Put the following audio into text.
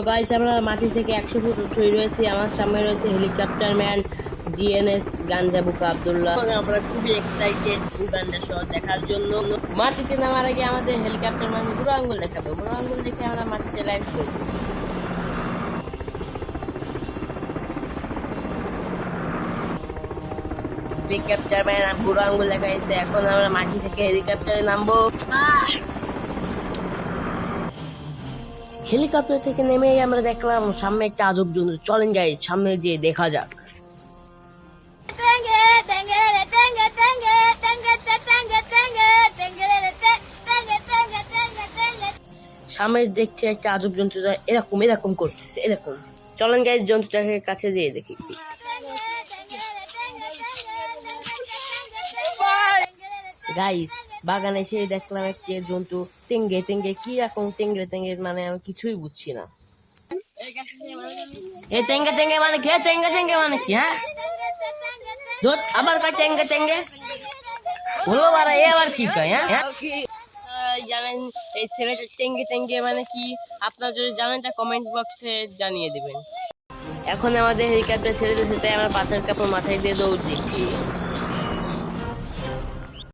Guys আমরা মাটি থেকে 100 ফুট উঠে রয়েছি। আমার সামনে রয়েছে হেলিকপ্টার ম্যান জিএনএস গাঞ্জাবুকা আব্দুল্লাহ। আমরা খুবই এক্সাইটেড উগান্ডা শহর দেখার জন্য। মাটিতে নামার আগে আমাদের হেলিকপ্টার ম্যান বুড়ো আঙ্গুল দেখাবে। বুড়ো আঙ্গুল দেখে আমরা মাটিতে ল্যান্ড করব। হেলিকপ্টার ম্যান বুড়ো আঙ্গুল দেখাইছে। এখন আমরা মাটি থেকে হেলিকপ্টারে নামবো। হেলিকপ্টার থেকে নেমেই আমরা দেখলাম সামনে একটা আজব জন্তু। চলেন গাইস সামনে যেয়ে দেখা যাক। সামনে দেখছি একটা আজব জন্তু এরকম এরকম করতেছে এরকম। চলেন গাইস জন্তুটাকে কাছে যেয়ে দেখি। গাইস বাগানে এসে দেখলাম একটা জন্তু টেঙ্গে টেঙ্গে কি রকম টেঙ্গে টেঙ্গে মানে আমি কিছুই বুঝছি না। এই টেঙ্গে টেঙ্গে মানে কি? টেঙ্গে টেঙ্গে মানে কি? হ্যাঁ ধুত আবার কয় টেঙ্গে টেঙ্গে হলো বারা এ আবার কি কয়? হ্যাঁ জানেন এই ছেলেটা টেঙ্গে টেঙ্গে মানে কি? আপনারা যদি জানেন তা কমেন্ট বক্সে জানিয়ে দিবেন। এখন আমাদের হেলিকপ্টার ছেড়ে দিয়েছে তাই আমরা পাশের কাপড় মাথায় দিয়ে দৌড় দিচ্ছি।